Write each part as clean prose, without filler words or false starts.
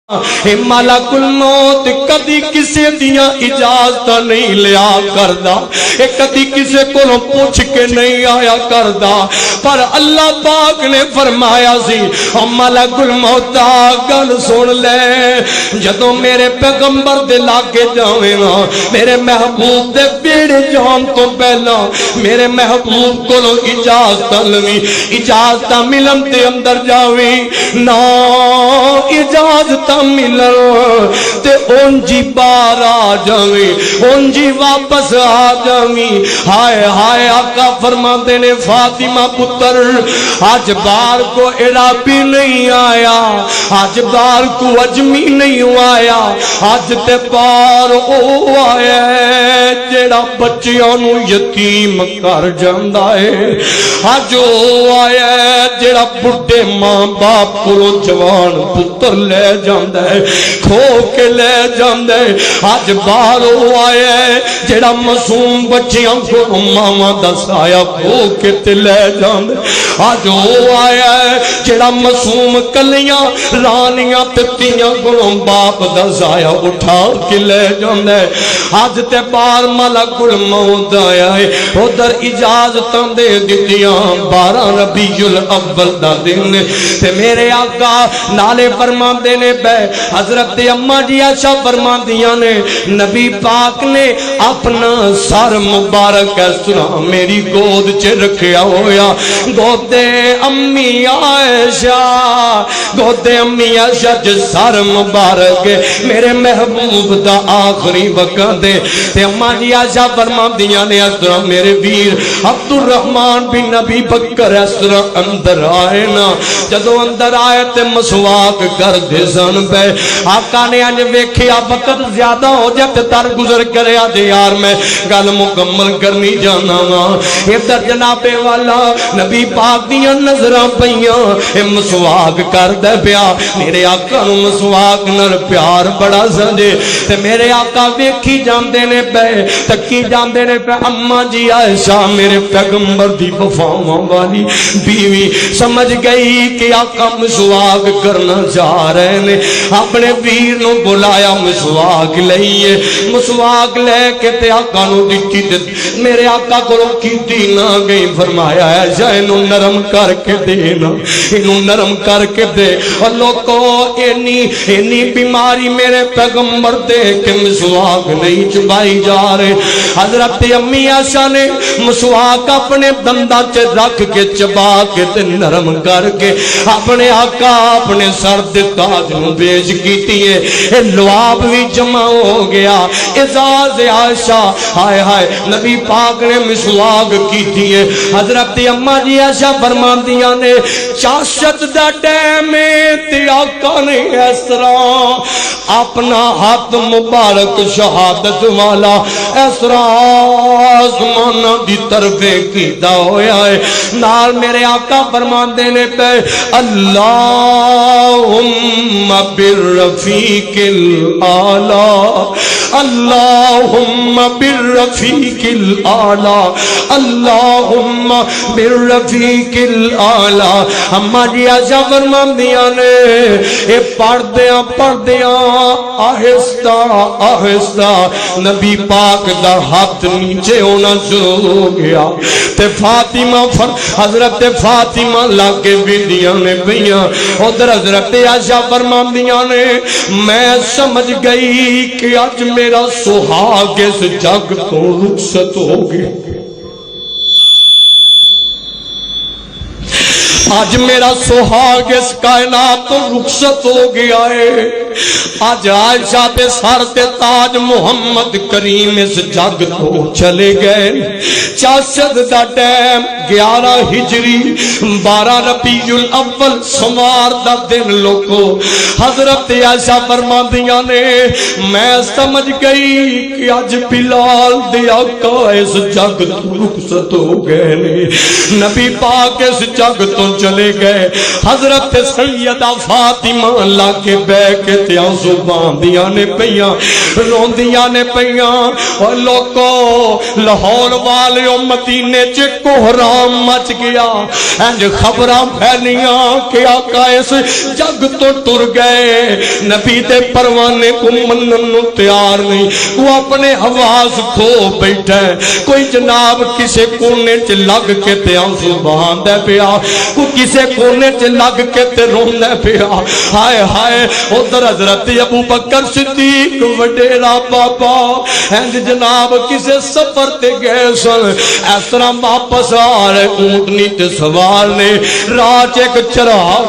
ملک الموت کدی کسی دیا اجازت نہیں لیا کردا، کدی کسی کو پوچھ کے نہیں آیا کردا، پر اللہ پاک نے فرمایا سی ملک الموت گل سن لے، جدوں میرے پیغمبر دے لاگے جاویں گا، میرے محبوب دے بیڑے جان تو پہلا میرے محبوب کو اجازت لوی، اجازت ملن تے اندر جاویں نا اجازت ملن تے اونجی بار آ جاویں، اونجی واپس آ جاویں۔ ہائے ہائے آقا فرماندے نے فاطمہ پتر آج بار کو عراقی نہیں آیا، آج بار کو اجمی نہیں آیا، آج تے بار او آیا ہے جیڑا بچیاں نو یتیم کر جاندا ہے، آج او آیا ہے جیڑا بڑھے ماں باپ کو جوان پتر لے جاندا ہے، کھو کے لے جاندا ہے، آج بار او آیا ہے جیڑا معصوم بچیاں کو ماواں دا سایہ کھو کے تے لے جاندا ہے، آج او آیا ہے جیڑا معصوم کلیاں رانیاں تے تیاں کو باپ دا سایہ اٹھا کے لے جاندا ہے، آج تے بار ملک الموت آیا ہے، ادھر اجازتاں دے دتیاں 12 ربیع الاول دا دن تے میرے آقا نالے فرماندے نے بے حضرت اماں جی عائشہ فرماندیاں نے نبی پاک نے اپنا سر مبارک اس طرح میری گود چ رکھیا ہویا، گودے امی عائشہ، گودے امی عائشہ جس سر مبارک میرے محبوب دا آخری وقت دے تے اماں جی عائشہ فرماندیاں نے اس طرح میرے ویر عبد الرحمن بن نبی بکر اس طرح اندر آئے نا، جدو اندر آئے تے مسواک کر دے سن پہ، آقا نے انج ویکھیا وقت زیادہ ہو جائے تر گزر کرے آج یار میں گل مکمل کرنی جانا وا، ادھر جناب والا نبی پاک دیاں نظراں پیاں مسواک کر دے پیا، میرے آقا نو مسواک نال پیار بڑا سجے تے میرے آقا ویکھی جاندے نے پے تکی جاندے نے پے، اماں جی عائشہ میرے پیغمبر دی وفاواں والی بیوی سمجھ گئی کہ آقا مسواک کرنا چاہ رہے نے، اپنے ویر نو بلایا مسواک لئیے، مسواک لے کے تے آقا نو دتی تے میرے آقا کو کیتی نہ گئی، فرمایا ہے اینو نرم کر کے دینا، اینو نرم کر کے دے، اور لوگو اینی بیماری میرے پیغمبر دے کہ مسواک نہیں چبائی جا رہے، حضرت امی عائشہ نے مسواک اپنے دندہ چ رکھ کے چبا کے تے نرم کر کے اپنے آقا اپنے سر دے تاج نو بیج کیتی ہے، اے لعاب بھی جمع ہو گیا، اعزاز عائشہ ہائے ہائے نبی پاک نے مسواک کیتی ہے، حضرت اماں جی عائشہ فرماندیاں نے چاشت دا ٹائم تے آقا نے اس طرح اپنا ہاتھ مبارک شہادت والا اس طرح آسمانہ دی طرف کیتا ہویا ہے، نال میرے آقا فرماندے نے پہ اللہم بالرفیق الاعلی، اللہم بالرفیق الاعلی، اللہم بالرفیق الاعلی، اماں جی عائشہ فرماندیاں نے اے پڑھدیاں آہستہ آہستہ نبی پاک دا ہاتھ نیچے ہونا شروع ہو گیا تے فاطمہ حضرت فاطمہ لاگے بیدیاں نے بیاں، ادھر حضرت عائشہ فرماندیاں نے میں سمجھ گئی کہ آج میرا سہاگ اس جگ تو رخصت ہو گیا، آج میرا سہاگ اس کائنات تو رخصت ہو گیا ہے، آج عائشہ دے سر تے تاج محمد کریم اس جگ تو چلے گئے، چاشت دا ٹائم 11 ہجری 12 ربیع الاول سوار دا دن لوگو، حضرت عائشہ فرماندیاں نے میں سمجھ گئی کہ آج بلال دے آقا اس جگ تو رخصت ہو گئے، نبی پاک اس جگ تو چلے گئے، حضرت سیدہ فاطمہ اللہ کے بے کے تے آنسو بہاندیاں نے پیاں روندیاں نے پیاں اور لوگو لاہور والے مدینے چ کوہرام مچ گیا انج خبراں پھیلیاں کہ آقا اس جگ تو ٹر گئے نبی دے پروانے کو منن نو تیار نہیں وہ اپنے آواز کھو بیٹھا ہے کوئی جناب کسے کونے چ لگ کے تے آنسو بہاندا پیا کوئی کسے کونے چ لگ کے تے روندا پیا ہائے ہائے ادھر حضرت ابو بکر صدیق وڈیرا بابا انج جناب کسے سفر تے گئے سن اس طرح واپس آ رہے اونٹنی تے سوار نے راہ ایک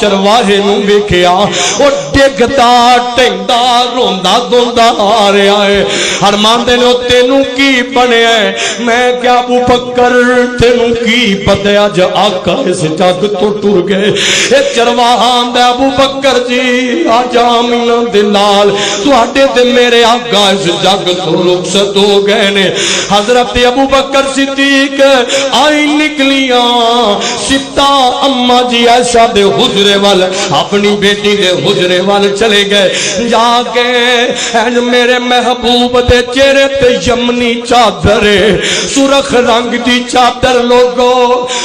چرواہے نو ویکھیا او ڈگدا ٹیندا روندا دوندا آ رہا ہے فرماندے نے تینوں کی بنیا ہے میں کیا ابو بکر تینوں کی پتہ اج آقا اس جگ تو ٹر گئے اے چرواہا آندا ابو بکر جی اج آمینہ دے نال تواڈے تے میرے آقا اس جگ تو رخصت ہو گئے نے حضرت ابو بکر صدیق آئی نکلیاں ستا اما جی ایسا دے حجرے وال اپنی بیٹی دے حجرے وال چلے گئے جا کے میرے محبوب دے چہرے تے یمنی چادر سرخ رنگ دی چادر لوگو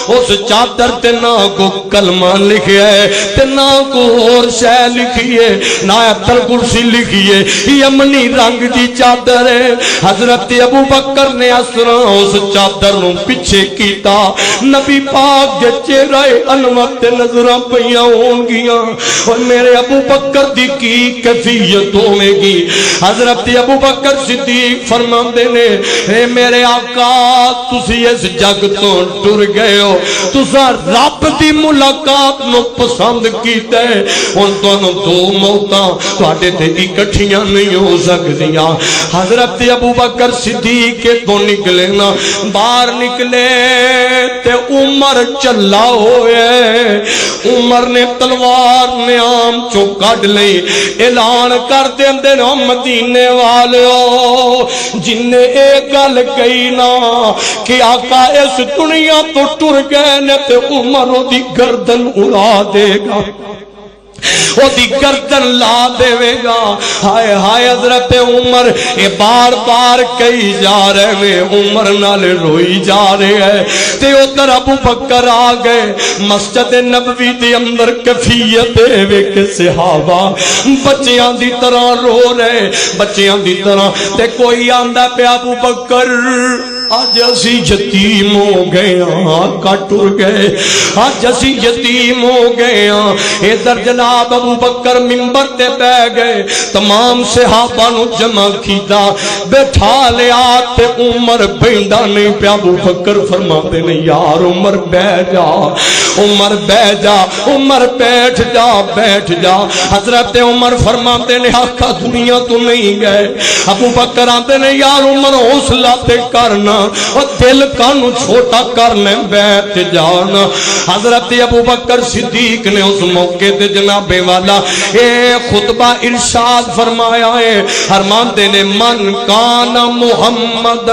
اس چادر تے نہ کو کلمہ لکھیا ہے تے نہ کو اور شے لکھی ہے نہ آیت الکرسی لکھی ہے یمنی رنگ دی چادر ہے حضرت ابو بکر نے اسرا اس چادر نو پیچھے کیتا نبی پاک دے چہرہ انور تے نظراں پیاں ہون گیاں اور میرے ابو بکر دی کی کیفیت ہوے گی حضرت ابو بکر صدیق فرماندے نے اے میرے آقا تسی اس جگ تو ٹر گئے ہو تساں رب دی ملاقات نو پسند کیتا ہے ہن تانوں دو موتاں تواڈے تے اکٹھیاں نہیں ہو سکدیاں حضرت ابو بکر صدیق تو نکلے نا باہر نکلے تے عمر چلا ہوئے عمر نے تلوار نیام چو کڈ لئی اعلان کر دیندے نا مدینے والیو جن نے اے گل کہی نا کہ آقا اس دنیا تو ٹر گئے نے تے عمر دی گردن اڑا دے گا وہ دی گردن لا دے گا ہائے ہائے حضرت عمر یہ بار بار کئی جا رہے میں عمر نال روئی جا رہے ہیں تے ادھر ابو بکر آ گئے مسجد نبوی دے اندر کفیت دے کے صحابہ بچیاں دی طرح رو رہے بچیاں دی طرح تے کوئی آندا پہ ابو بکر آج اسی یتیم ہو گئے آقا ٹر گئے آج اسی یتیم ہو گئے ادھر جناب ابو بکر منبر تے بیٹھ گئے تمام صحابہ نو جمع کیتا بیٹھا لیا تے عمر بیندا نہیں پیا ابو بکر فرماتے نہیں یار عمر بیٹھ جا عمر بیٹھ جا عمر بیٹھ جا حضرت عمر فرماتے نے آقا دنیا تو نہیں گئے ابو بکر آتے نے یار عمر حوصلہ تے کرنا اور دل کانو چھوٹا کرنے بیٹھ جانا حضرت ابو بکر صدیق نے اس موقع تے جناب والا اے خطبہ ارشاد فرمایا ہے فرماتے نے من کان محمد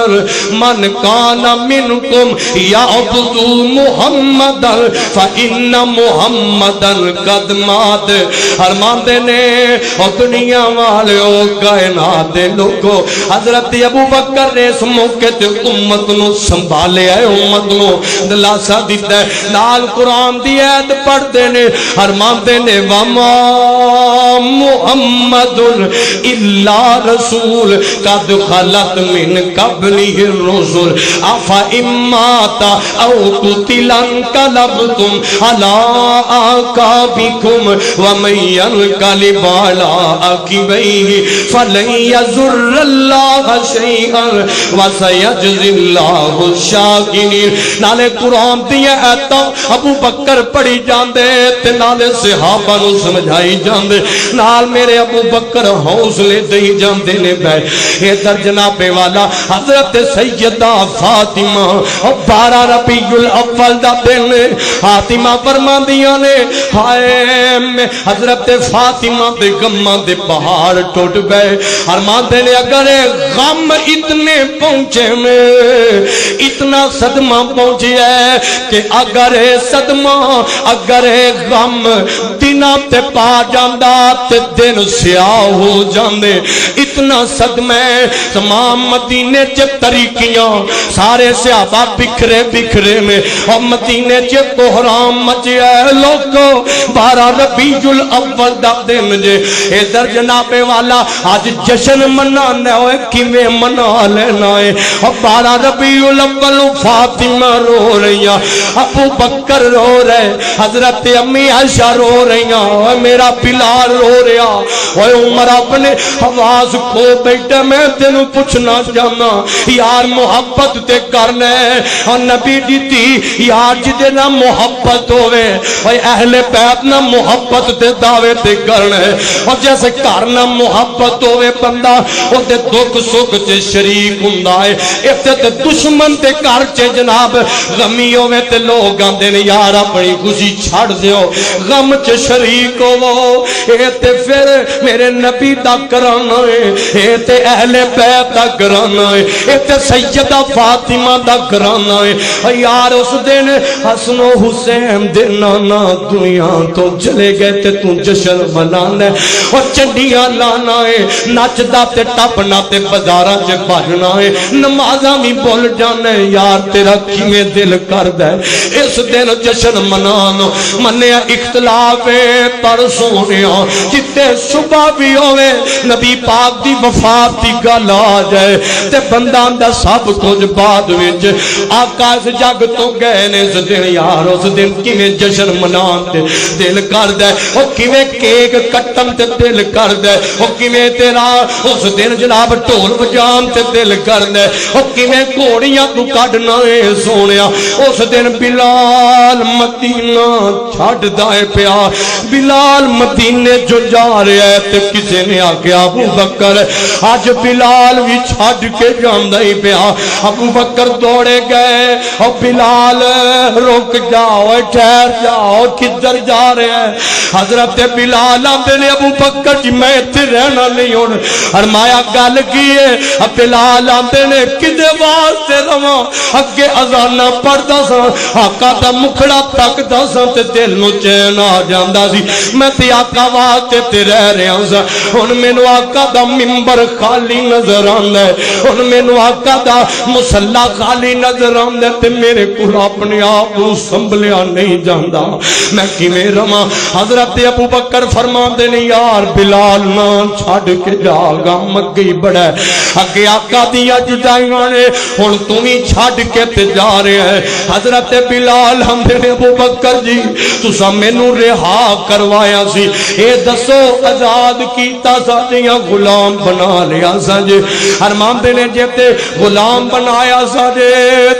من کان منکم یعبد محمد فإن محمد قد مات فرماتے نے اور دنیا والے کائنات دے لوگوں حضرت ابو بکر نے اس موقع تے امت نو سنبھالے ہے امت نو دلاسا دیتا ہے نال قرآن دی آیت پڑھ دینے فرماتے نے وما محمد الا رسول قد خلت من قبله الرسل افا امات او قتل انقلبتم على اعقابكم ومن ينقلب على عقبيه فلن يضر الله شيئا وسيجزي الله الشاكرين نالے قرآن دی آیتاں ابو بکر پڑھی جاندے تے نالے صحابہ نو سمجھائی جاندے نال میرے ابو بکر حوصلے دئی جاندے نے بے ادھر جناب والا حضرت سیدہ فاطمہ 12 ربیع الاول دا دن فاطمہ فرماندیاں نے ہائے حضرت حضرت فاطمہ دے غماں دے پہاڑ ٹوٹ گئے فرماتے نے اگر غم اتنے پہنچے میں اتنا صدمہ پہنچیا ہے کہ اگر صدمہ اگر غم دنوں تے پا جاندا تے دن سیاہ ہو جاندے اتنا صدمہ تمام مدینے چ طریقیاں سارے صحابہ بکھرے بکھرے میں اور مدینے چ کوہرام مچیا ہے لوگو 12 ربیع الاول دا دن جے ادھر جناب والا آج جشن منانا ہے کیویں منا لینا ہے اور 12 ربیع الاول فاطمہ رو رہی ابو بکر رو رہے حضرت امی عائشہ رو رہی میرا بلال رو رہا اوے عمر اپنے آواز کھو بیٹھا میں تینوں پوچھنا چاہنا یار محبت تے کرنا ہے اور نبی دی تھی یار جدے نہ محبت ہوئے اوے اہل بیت نہ محبت تے دعوے تے کرنا ہے اور جیسے کرنا محبت ہوئے بندہ وہ تے دکھ سکھ تے شریک ہوندا ہے ایتھے تے دشمن تے گھر چ جناب غمی ہوئے تے لوگ آندے نے یار اپنی خوشی چھڑ دیو غم چ شریک ہو اے تے پھر میرے نبی دا کرانا ہے اے تے اہل بیت دا کرانا ہے اے تے سیدہ فاطمہ دا کرانا ہے یار اس دن حسن و حسین دے نانا دنیا تو چلے گئے تے تو جشن منانا ہے اور چنڈیاں لانا ہے نچدا تے ٹپنا تے بازاراں چ بھجنا ہے نمازاں بھی بھول جانا ہے یار تیرا کیویں دل کردا ہے اس دن جشن منانو منیا اختلاف پر سونیا جتے صبح بھی ہوئے نبی پاک دی وفات دی گل آ جائے تے بندہ دا سب کچھ بعد وچ آقا اس جگ تو گئے نے اس دن یار اس دن کیویں جشن منان تے دل کردا ہے او کیویں کیک کٹن تے دل کردا ہے او کیویں تیرا اس دن جناب ڈھول بجان تے دل کردا ہے او کیویں گھوڑیاں تو کڈنا اے سونیا اس دن بلال مدینہ چھڈدا ہے پیا بلال مدینے جو جا رہا ہے تے کسی نے آگیا ابو بکر آج بلال بھی چھڈ کے جاندا ہی پیا ابو بکر دوڑے گئے اور بلال رک جاؤ ٹھہر جاؤ کدھر جا رہے ہیں حضرت بلال آندے نے ابو بکر جی میں اتنے رہنا نہیں ہوں فرمایا گل کی ہے بلال آندے نے کدے واسطے رواں اگے اذاناں پڑھدا سا آقا دا مکھڑا تکدا سا تے دل نو چین آ جاندا سی میں تے آقا واسطے تے رہ رہا سا ہن مینوں آقا دا منبر خالی نظر آندا ہے ہن مینوں آقا دا مصلی خالی نظر آندا تے میرے کول اپنے آپ نوں سنبھلیا نہیں جاندا میں کیویں رواں حضرت ابو بکر فرماندے نے یار بلال نہ چھڈ کے جا غم اگے بڑا ہے اگے آقا دیاں جدائیاں نے ہن تو وی چھڈ کے تے جا رہا ہے حضرت بلال ہمدے نے ابو بکر جی تساں مینوں رہا کروایا سی اے دسو آزاد کیتا ساڈیاں غلام بنا لیا سا جی فرماندے نے جے تے غلام بنایا سا جے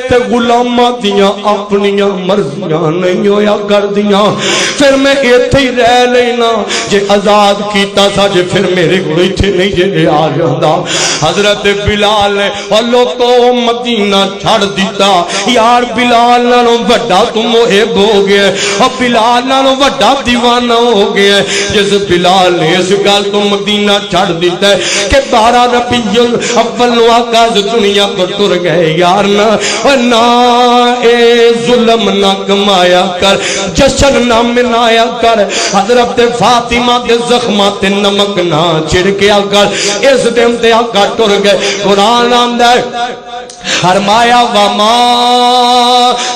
تے غلاماں دیاں اپنیاں مرضیاں نہیں ہویا کردیاں پھر میں ایتھے ہی رہ لینا جے آزاد کیتا سا جے پھر میرے کول ایتھے نہیں جے آ جاندا حضرت بلال نے او لوکو مدینہ چھڑ دیتا یار بلال نالوں بڑا تو محب ہو گیا اور بلال نالوں بڑا دیوانہ ہو گیا جس بلال نے اس گل تو مدینہ چھڑ دیتا ہے کہ 12 ربیع الاول نو آقا دنیا کو ٹر گئے یار نہ اے ظلم نہ کمایا کر جشن نہ منایا کر حضرت فاطمہ کے زخمات نمک نہ چھڑکیا کر اس دن تے آقا ٹر گئے قرآن آندا ہے فرمایا وما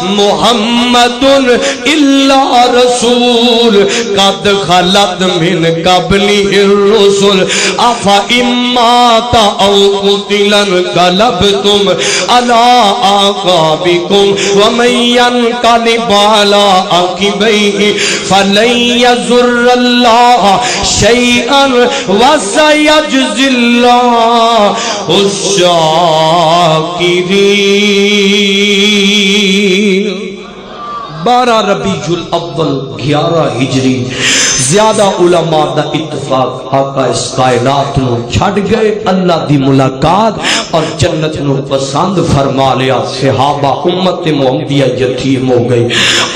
محمد الا رسول قد خلت من قبله الرسل افئمات او قتلا انقلبتم على اعقابكم ومن ينقلب على عقبيه فلن يضر الله شيئا وسيجزي الله الشاكرين 12 ربیع الاول 11 ہجری زیادہ علماء دا اتفاق آقا اس کائنات نو چھڑ گئے اللہ دی ملاقات اور جنت نو پسند فرما لیا صحابہ امت محمدیہ یتیم ہو گئی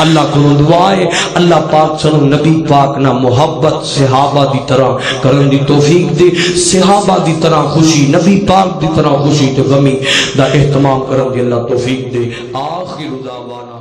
اللہ کو دعائے اللہ پاک سنو نبی پاک نہ محبت صحابہ دی طرح کرن دی توفیق دے صحابہ دی طرح خوشی نبی پاک دی طرح خوشی تو غمی دا اہتمام کرن دی اللہ توفیق دے آخر دعوانا